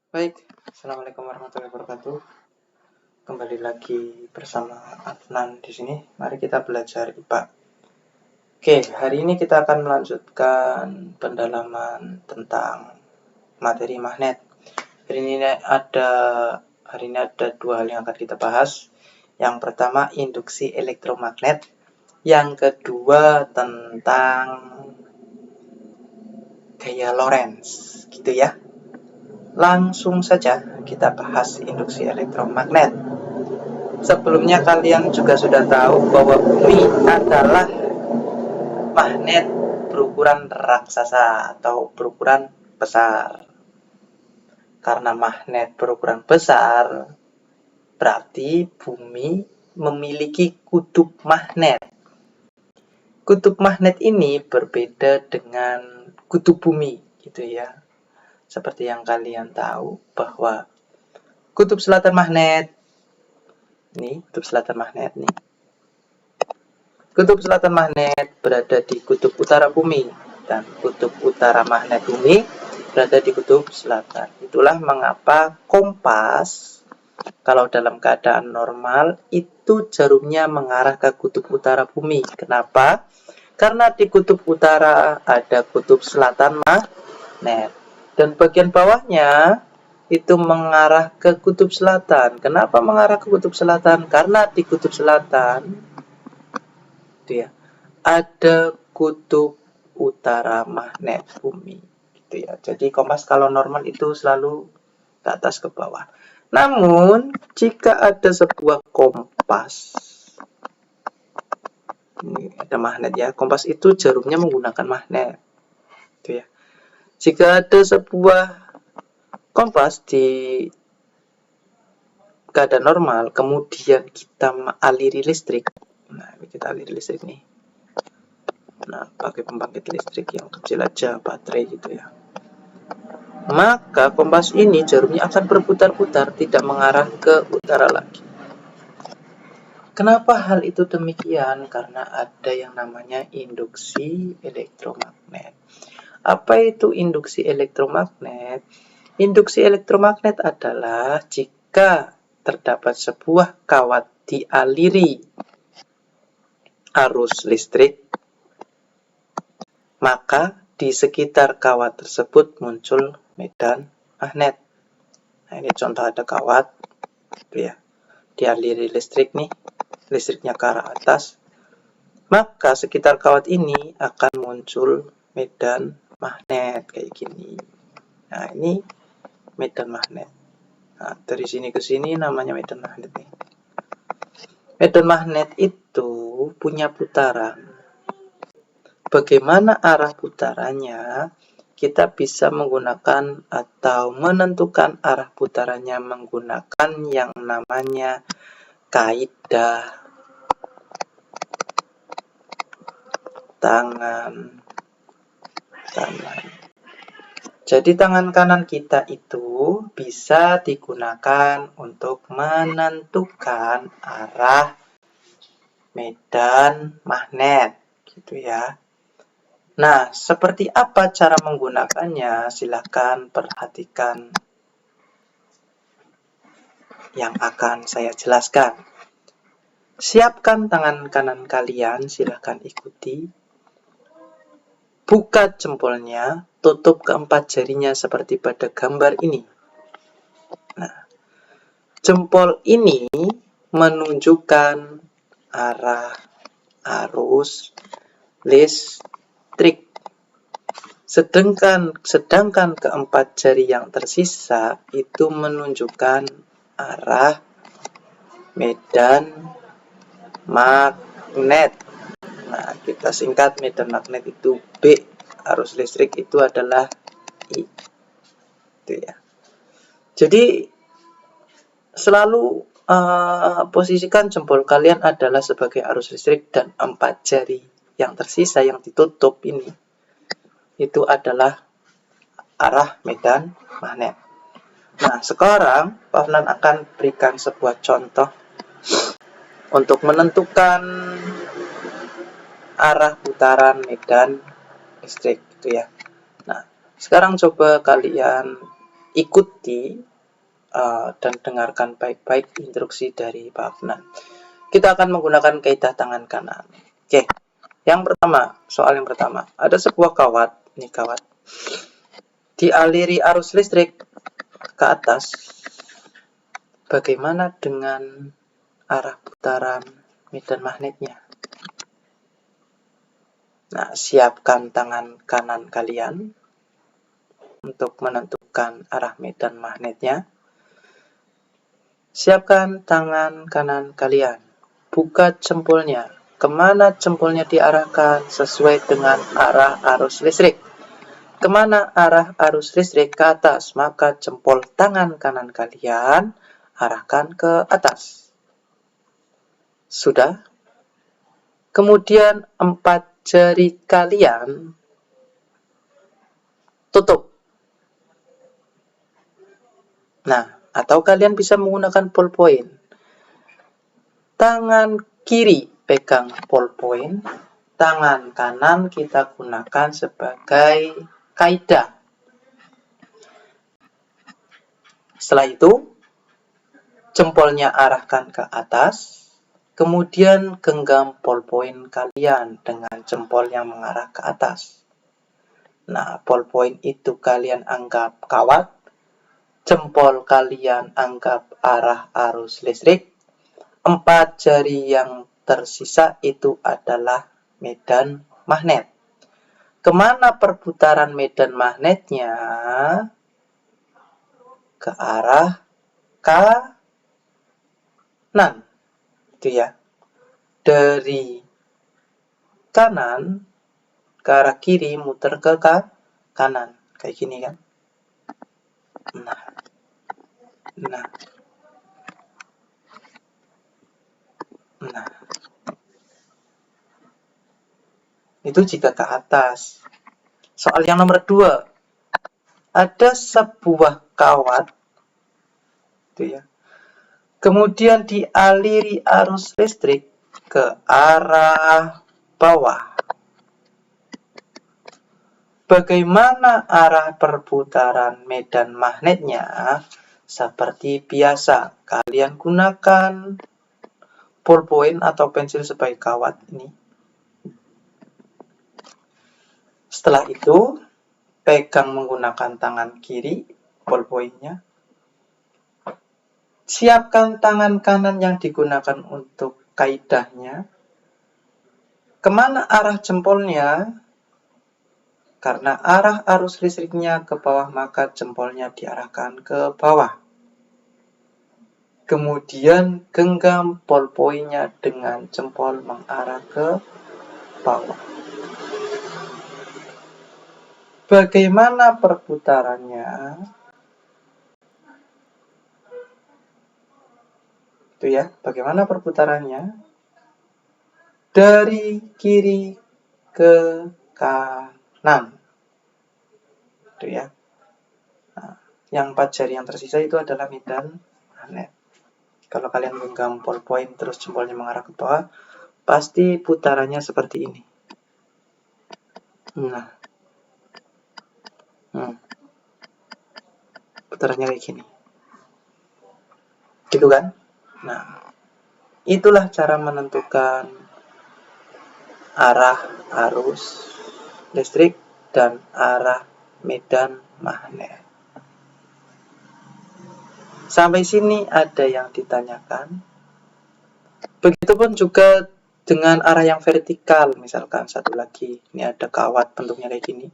Baik, Assalamualaikum warahmatullahi wabarakatuh. Kembali lagi bersama Adnan di sini. Mari kita belajar IPA. Oke, hari ini kita akan melanjutkan pendalaman tentang materi magnet. Hari ini ada dua hal yang akan kita bahas. Yang pertama induksi elektromagnet. Yang kedua tentang gaya Lorentz, gitu ya. Langsung saja kita bahas induksi elektromagnet. Sebelumnya kalian juga sudah tahu bahwa bumi adalah magnet berukuran raksasa atau berukuran besar. Karena magnet berukuran besar, berarti bumi memiliki kutub magnet. Kutub magnet ini berbeda dengan kutub bumi, gitu ya. Seperti yang kalian tahu bahwa kutub selatan magnet, nih kutub selatan magnet nih. Kutub selatan magnet berada di kutub utara bumi dan kutub utara magnet bumi berada di kutub selatan. Itulah mengapa kompas kalau dalam keadaan normal itu jarumnya mengarah ke kutub utara bumi. Kenapa? Karena di kutub utara ada kutub selatan magnet. Dan bagian bawahnya itu mengarah ke kutub selatan. Kenapa mengarah ke kutub selatan? Karena di kutub selatan itu ya, ada kutub utara magnet bumi. Gitu ya. Jadi kompas kalau normal itu selalu ke atas ke bawah. Namun, jika ada sebuah kompas, ini ada magnet ya, kompas itu jarumnya menggunakan magnet. Gitu ya. Jika ada sebuah kompas di keadaan normal, kemudian kita aliri listrik. Nah, kita aliri listrik nih. Nah, pakai pembangkit listrik yang kecil aja, baterai gitu ya. Maka kompas ini jarumnya akan berputar-putar, tidak mengarah ke utara lagi. Kenapa hal itu demikian? Karena ada yang namanya induksi elektromagnet. Apa itu induksi elektromagnet? Induksi elektromagnet adalah jika terdapat sebuah kawat dialiri arus listrik, maka di sekitar kawat tersebut muncul medan magnet. Nah, ini contoh ada kawat, gitu ya, dialiri listrik nih, listriknya ke arah atas, maka sekitar kawat ini akan muncul medan magnet kayak gini. Nah, ini medan magnet. Nah, dari sini ke sini namanya medan magnet nih. Medan magnet itu punya putaran. Bagaimana arah putarannya? Kita bisa menggunakan atau menentukan arah putarannya menggunakan yang namanya kaidah tangan kanan. Jadi tangan kanan kita itu bisa digunakan untuk menentukan arah medan magnet, gitu ya. Nah, seperti apa cara menggunakannya? Silakan perhatikan yang akan saya jelaskan. Siapkan tangan kanan kalian, silakan ikuti. Buka jempolnya, tutup keempat jarinya seperti pada gambar ini. Nah, jempol ini menunjukkan arah arus listrik. Sedangkan keempat jari yang tersisa itu menunjukkan arah medan magnet. Nah, kita singkat medan magnet itu B, arus listrik itu adalah I. Itu ya. Jadi selalu posisikan jempol kalian adalah sebagai arus listrik dan empat jari yang tersisa yang ditutup ini itu adalah arah medan magnet. Nah, sekarang Pak Flan akan berikan sebuah contoh untuk menentukan arah putaran medan listrik gitu ya. Nah, sekarang coba kalian ikuti dan dengarkan baik-baik instruksi dari Pak Afnan. Kita akan menggunakan kaidah tangan kanan. Oke, yang pertama, soal yang pertama. Ada sebuah kawat, ini kawat, dialiri arus listrik ke atas. Bagaimana dengan arah putaran medan magnetnya? Nah, siapkan tangan kanan kalian untuk menentukan arah medan magnetnya. Siapkan tangan kanan kalian. Buka jempolnya. Kemana jempolnya diarahkan sesuai dengan arah arus listrik? Kemana arah arus listrik? Ke atas. Maka jempol tangan kanan kalian arahkan ke atas. Sudah? Kemudian 4 jari kalian tutup. Nah, atau kalian bisa menggunakan ballpoint. Tangan kiri pegang ballpoint, tangan kanan kita gunakan sebagai kaidah. Setelah itu, jempolnya arahkan ke atas, kemudian genggam ballpoint kalian dengan jempol yang mengarah ke atas. Nah, ballpoint itu kalian anggap kawat, jempol kalian anggap arah arus listrik, 4 jari yang tersisa itu adalah medan magnet. Kemana perputaran medan magnetnya? Ke arah kanan. Itu ya. Dari kanan ke arah kiri muter ke kanan. Kayak gini kan. Nah. Itu jika ke atas. Soal yang nomor 2. Ada sebuah kawat. Itu ya. Kemudian dialiri arus listrik ke arah bawah. Bagaimana arah perputaran medan magnetnya? Seperti biasa, kalian gunakan ballpoint atau pensil sebagai kawat ini. Setelah itu, pegang menggunakan tangan kiri ballpointnya. Siapkan tangan kanan yang digunakan untuk kaidahnya. Kemana arah jempolnya? Karena arah arus listriknya ke bawah, maka jempolnya diarahkan ke bawah. Kemudian genggam ballpointnya dengan jempol mengarah ke bawah. Bagaimana perputarannya? Itu ya, bagaimana perputarannya? Dari kiri ke kanan. Itu ya. Nah, yang 4 jari yang tersisa itu adalah medan magnet. Kalau kalian genggam ballpoint terus jempolnya mengarah ke bawah, pasti putarannya seperti ini. Nah. Putarannya kayak gini. Gitu kan? Nah, itulah cara menentukan arah arus listrik dan arah medan magnet. Sampai sini ada yang ditanyakan. Begitupun juga dengan arah yang vertikal. Misalkan satu lagi, ini ada kawat bentuknya kayak gini.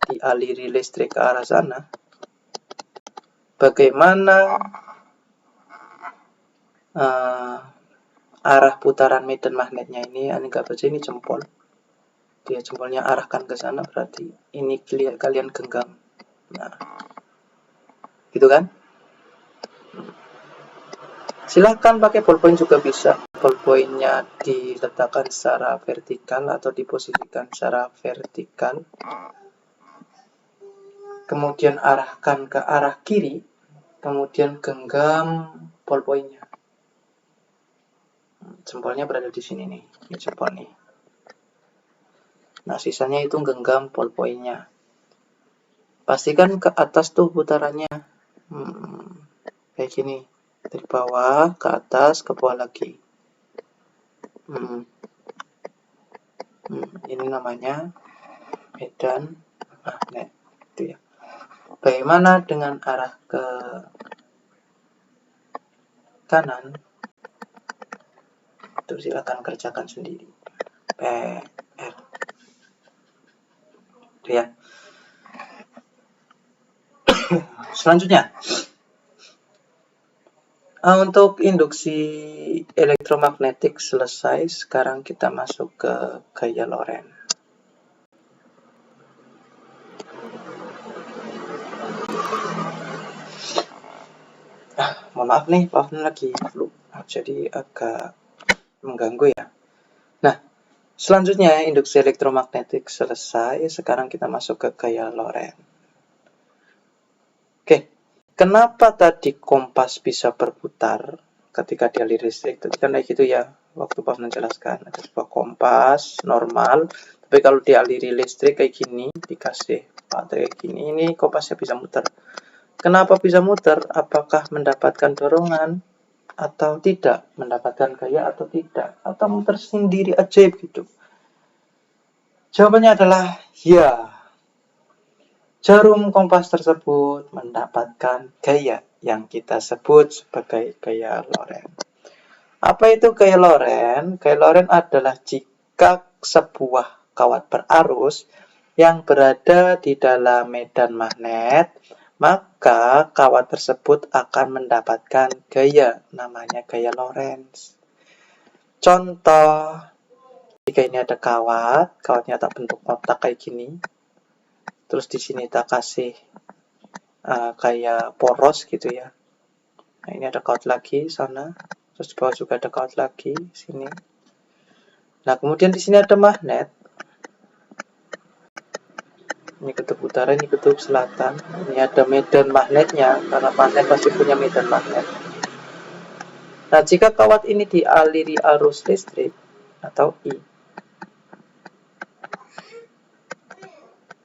Dialiri listrik ke arah sana. Bagaimana arah putaran medan magnetnya ini? Anggap aja ini jempol. Dia jempolnya arahkan ke sana, berarti ini kalian genggam. Nah, gitu kan? Silahkan pakai ballpoint juga bisa. Ballpointnya diletakkan secara vertikal atau diposisikan secara vertikal. Kemudian arahkan ke arah kiri. Kemudian genggam ballpointnya. Jempolnya berada di sini nih. Ini jempol nih. Nah, sisanya itu genggam ballpointnya. pastikan ke atas tuh putarannya. Kayak gini, dari bawah ke atas, ke bawah lagi. Ini namanya medan magnet, itu ya. Bagaimana dengan arah ke kanan? Itu silakan kerjakan sendiri. PR. Itu ya. Selanjutnya, untuk induksi elektromagnetik selesai. Sekarang kita masuk ke gaya Lorentz. Mohon maaf nih, powernya lagi flu, jadi agak mengganggu ya. Nah, selanjutnya induksi elektromagnetik selesai. Sekarang kita masuk ke gaya Lorentz. Oke, kenapa tadi kompas bisa berputar ketika dialiri listrik? Tadi kan kayak gitu ya, waktu Pak menjelaskan. Ada sebuah kompas normal, tapi kalau dialiri listrik kayak gini, dikasih baterai kayak gini, ini kompasnya bisa muter. Kenapa bisa muter? Apakah mendapatkan dorongan atau tidak? Mendapatkan gaya atau tidak? Atau muter sendiri ajaib gitu? Jawabannya adalah ya. Jarum kompas tersebut mendapatkan gaya yang kita sebut sebagai gaya Lorentz. Apa itu gaya Lorentz? Gaya Lorentz adalah jika sebuah kawat berarus yang berada di dalam medan magnet, maka kawat tersebut akan mendapatkan gaya, namanya gaya Lorentz. Contoh, jika ini ada kawatnya tak bentuk kotak kayak gini, terus di sini tak kasih kayak poros gitu ya. Nah, ini ada kawat lagi sana, terus di bawah juga ada kawat lagi sini. Nah, kemudian di sini ada magnet. Ini kutub utara, ini kutub selatan. Ini ada medan magnetnya, karena magnet pasti punya medan magnet. Nah, jika kawat ini dialiri arus listrik atau I,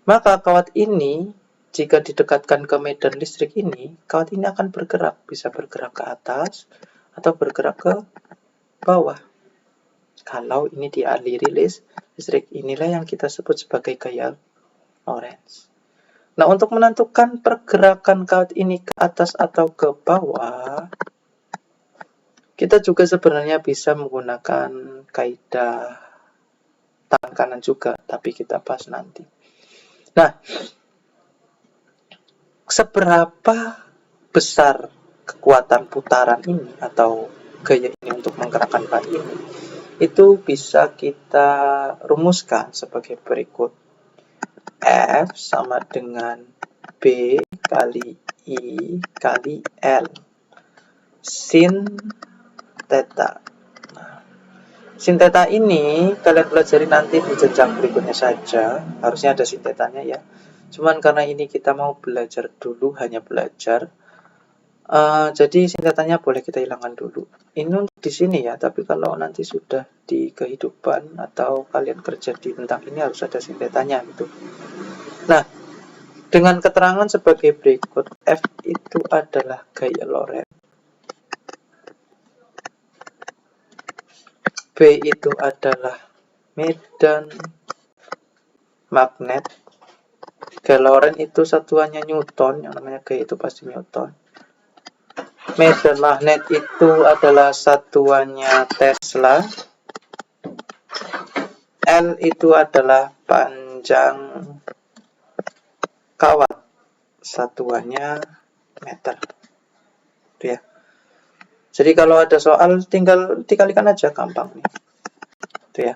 maka kawat ini jika didekatkan ke medan listrik ini, kawat ini akan bergerak, bisa bergerak ke atas atau bergerak ke bawah. Kalau ini dialiri listrik, inilah yang kita sebut sebagai gaya Lorentz. Nah, untuk menentukan pergerakan kawat ini ke atas atau ke bawah, kita juga sebenarnya bisa menggunakan kaidah tangan kanan juga, tapi kita bahas nanti. Nah, seberapa besar kekuatan putaran ini atau gaya ini untuk menggerakkan kawat ini, itu bisa kita rumuskan sebagai berikut. F sama dengan B kali I kali L sin theta. Nah, sin theta ini kalian pelajari nanti di jenjang berikutnya saja. Harusnya ada sin thetanya ya. Cuman karena ini kita mau belajar dulu, hanya belajar. Jadi sin thetanya boleh kita hilangkan dulu. Ini di sini ya, tapi kalau nanti sudah di kehidupan atau kalian kerja di tentang ini harus ada sin thetanya gitu. Nah, dengan keterangan sebagai berikut, F itu adalah gaya Lorentz, B itu adalah medan magnet, gaya Lorentz itu satuannya Newton, yang namanya gaya itu pasti Newton. Medan magnet itu adalah satuannya Tesla. L itu adalah panjang kawat, satuannya meter. Itu ya. Jadi kalau ada soal tinggal dikalikan aja, gampang nih. Itu ya.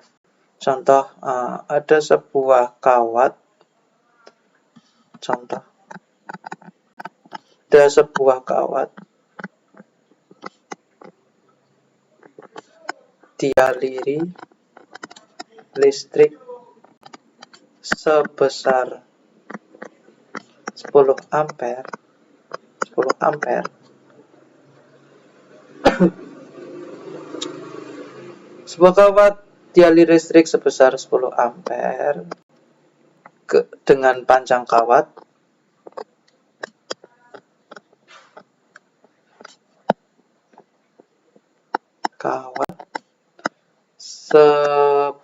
Contoh, ada sebuah kawat. Contoh. Ada sebuah kawat dialiri listrik sebesar 10 ampere. Sebuah kawat dialiri listrik sebesar 10 ampere dengan panjang kawat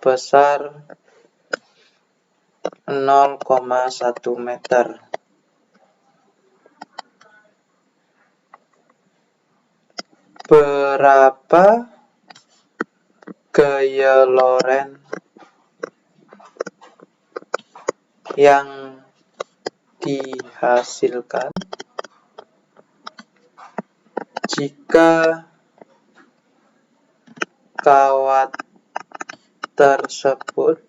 sebesar 0,1 meter. Berapa gaya Lorentz yang dihasilkan jika kawat tersebut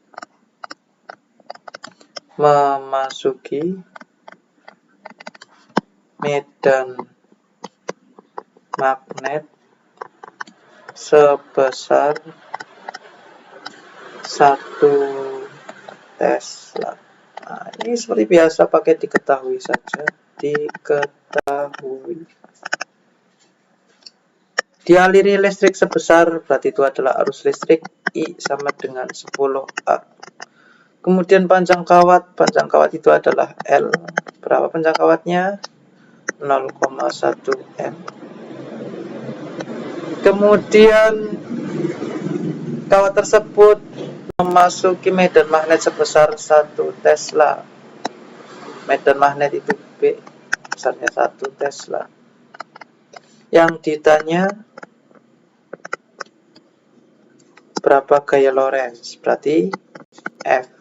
memasuki medan magnet sebesar 1 Tesla. Nah, ini seperti biasa pakai diketahui saja. Diketahui. Dialiri listrik sebesar, berarti itu adalah arus listrik, I sama dengan 10A. Kemudian panjang kawat itu adalah L. Berapa panjang kawatnya? 0,1 M. Kemudian kawat tersebut memasuki medan magnet sebesar 1 Tesla. Medan magnet itu B, besarnya 1 Tesla. Yang ditanya berapa gaya Lorentz, berarti F.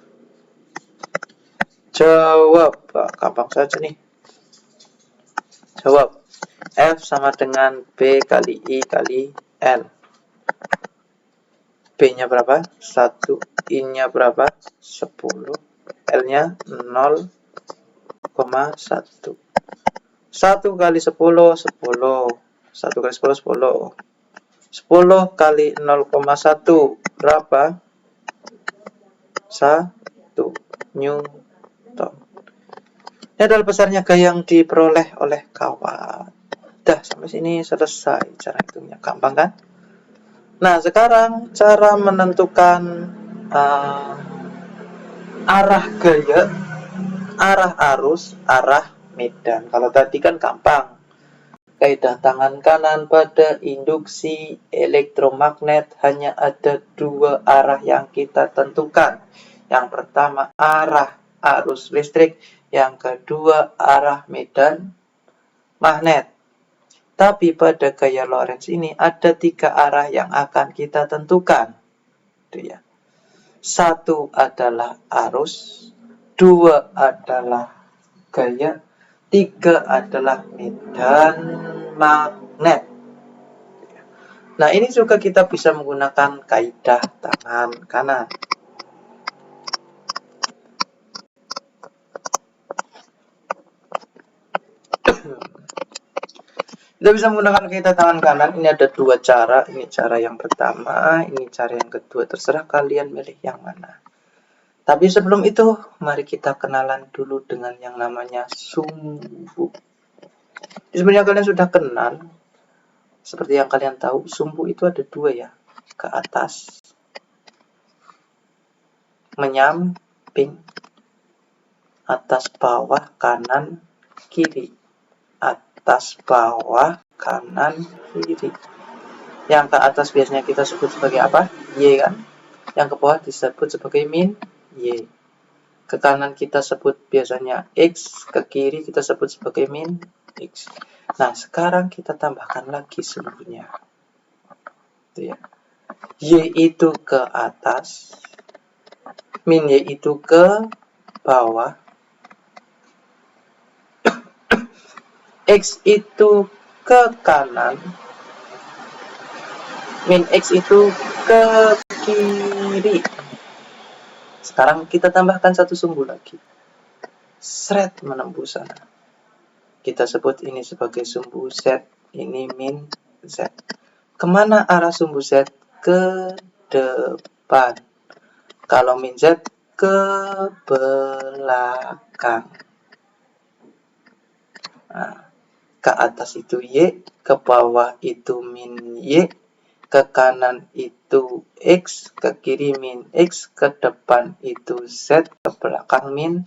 Jawab, gampang saja nih. Jawab, F sama dengan B kali I kali L. B-nya berapa? 1. I-nya berapa? 10. L-nya 0,1. 1 kali 10, 10. 1 kali 10, 10. 10 kali 0,1 berapa? 1 Newton. Ini adalah besarnya gaya yang diperoleh oleh kawat. Dah, sampai sini selesai cara hitungnya. Gampang kan? Nah, sekarang cara menentukan arah gaya, arah arus, arah medan. Kalau tadi kan gampang. Kaidah tangan kanan pada induksi elektromagnet hanya ada 2 arah yang kita tentukan. Yang pertama arah arus listrik, yang kedua arah medan magnet. Tapi pada gaya Lorentz ini ada 3 arah yang akan kita tentukan. Itu ya. 1 adalah arus, 2 adalah gaya, 3 adalah medan magnet. Nah, ini juga kita bisa menggunakan kaidah tangan kanan. Kita bisa menggunakan kaidah tangan kanan. Ini ada 2 cara. Ini cara yang pertama, ini cara yang kedua. Terserah kalian milih yang mana. Tapi sebelum itu, mari kita kenalan dulu dengan yang namanya sumbu. Sebenarnya kalian sudah kenal. Seperti yang kalian tahu, sumbu itu ada 2 ya. Ke atas, menyamping, atas bawah, kanan, kiri. Atas bawah, kanan, kiri. Yang ke atas biasanya kita sebut sebagai apa? Y kan? Yang ke bawah disebut sebagai min Y. Ke kanan kita sebut biasanya X, ke kiri kita sebut sebagai min X. Nah, sekarang kita tambahkan lagi sumbunya. Itu ya. Y itu ke atas, min Y itu ke bawah, X itu ke kanan, min X itu ke kiri. Sekarang kita tambahkan satu sumbu lagi. Sret menembus sana. Kita sebut ini sebagai sumbu Z. Ini min Z. Kemana arah sumbu Z? Ke depan. Kalau min Z ke belakang. Nah, ke atas itu Y, ke bawah itu min Y, ke kanan itu X, ke kiri min X, ke depan itu Z, ke belakang min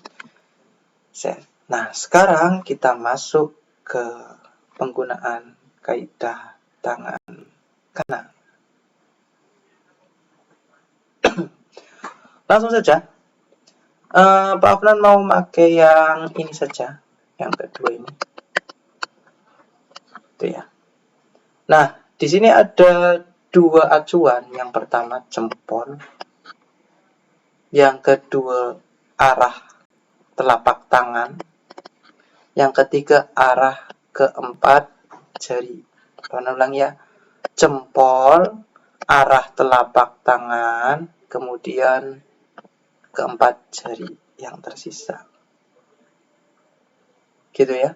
Z. Nah, sekarang kita masuk ke penggunaan kaidah tangan kanan. Langsung saja. Pak Afnan mau pakai yang ini saja, yang kedua ini. Itu ya. Nah, di sini ada dua acuan. Yang pertama jempol, yang kedua arah telapak tangan, yang ketiga arah keempat jari. Ulang ya, jempol, arah telapak tangan, kemudian keempat jari yang tersisa. Gitu ya.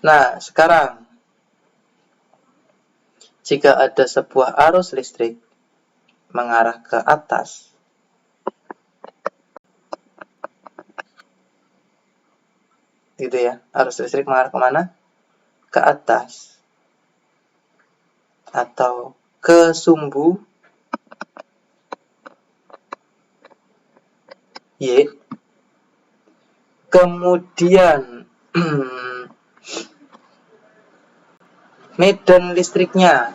Nah, sekarang jika ada sebuah arus listrik mengarah ke atas, gitu ya, arus listrik mengarah kemana? Ke atas atau ke sumbu Y, kemudian medan listriknya,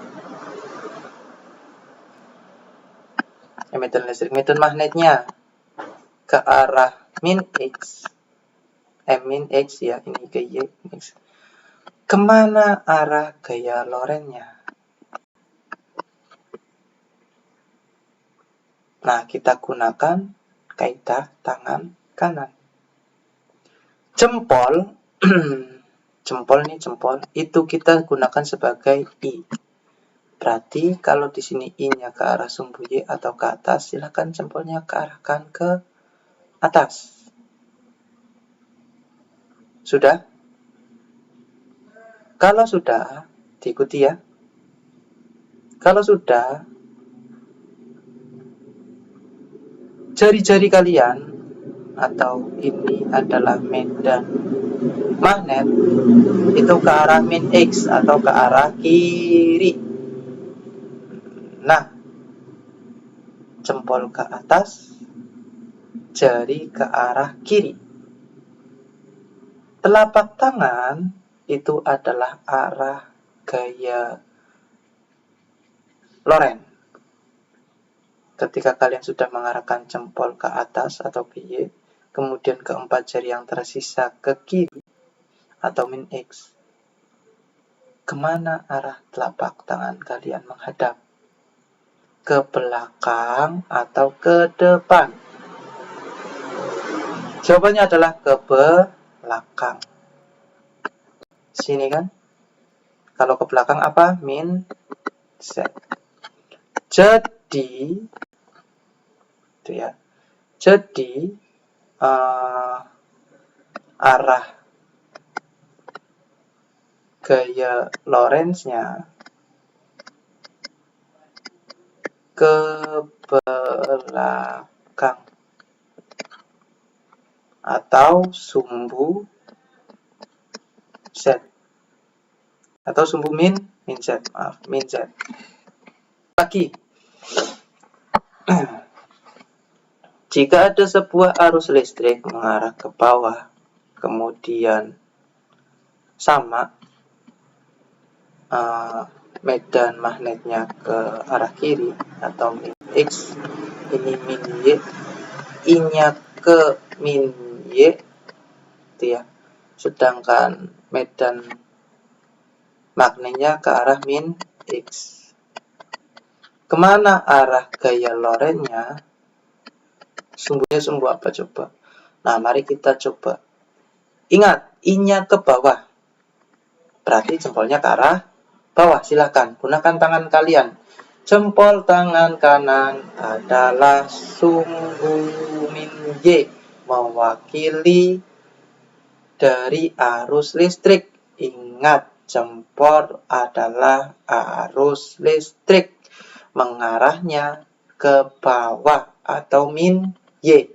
medan magnetnya ke arah min X, min X ya, ini ke Y, X. Kemana arah gaya Lorentz-nya? Nah, kita gunakan kaidah tangan kanan. Jempol, jempol itu kita gunakan sebagai I. Berarti kalau di sini I-nya ke arah sumbu Y atau ke atas, silakan jempolnya kearahkan ke atas. Sudah? Kalau sudah, diikuti ya. Kalau sudah, jari-jari kalian atau ini adalah medan magnet itu ke arah min X atau ke arah kiri. Nah, jempol ke atas, jari ke arah kiri. Telapak tangan itu adalah arah gaya Lorentz. Ketika kalian sudah mengarahkan jempol ke atas atau ke Y, kemudian keempat jari yang tersisa ke kiri atau min X, kemana arah telapak tangan kalian menghadap? Ke belakang atau ke depan? Jawabannya adalah ke belakang. Sini kan? Kalau ke belakang apa? Min Z. Jadi, itu ya. Jadi arah gaya Lorentz-nya ke belakang atau sumbu Z atau sumbu min Z, maaf, min Z. Lagi, jika ada sebuah arus listrik mengarah ke bawah, kemudian sama medan magnetnya ke arah kiri atau min X, ini min Y, I-nya ke min Y, itu ya. Sedangkan medan magnetnya ke arah min X. Kemana arah gaya Lorentz-nya? Sumbunya sumbu apa coba? Nah, mari kita coba. Ingat, I-nya ke bawah. Berarti jempolnya ke arah bawah. Silakan gunakan tangan kalian. Jempol tangan kanan adalah sumbu min Y, mewakili dari arus listrik. Ingat, jempol adalah arus listrik, mengarahnya ke bawah atau min Y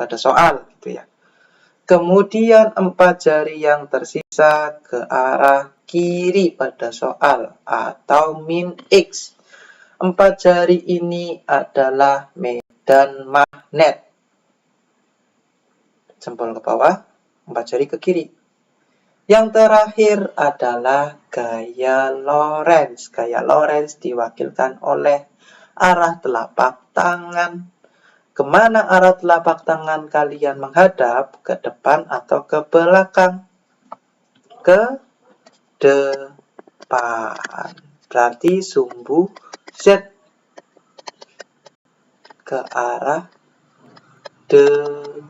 pada soal, gitu ya. Kemudian empat jari yang tersisa ke arah kiri pada soal atau min X. Empat jari ini adalah medan magnet. Jempol ke bawah, empat jari ke kiri. Yang terakhir adalah gaya Lorentz. Gaya Lorentz diwakilkan oleh arah telapak tangan, Kemana arah telapak tangan kalian menghadap? Ke depan atau ke belakang? Ke depan. Berarti sumbu Z ke arah depan.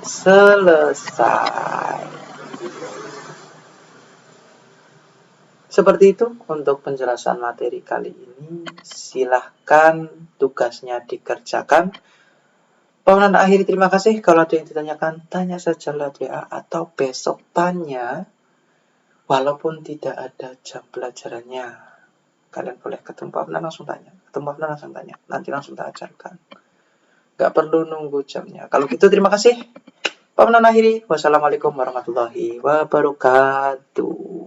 Selesai. Seperti itu untuk penjelasan materi kali ini. Silahkan tugasnya dikerjakan. Pak akhiri terima kasih. Kalau ada yang ditanyakan, tanya saja lewat WA atau besok tanya. Walaupun tidak ada jam pelajarannya, kalian boleh ketemu Pak langsung tanya. Nanti langsung tak ajarkan. Gak perlu nunggu jamnya. Kalau gitu terima kasih. Pak akhiri. Wassalamualaikum warahmatullahi wabarakatuh.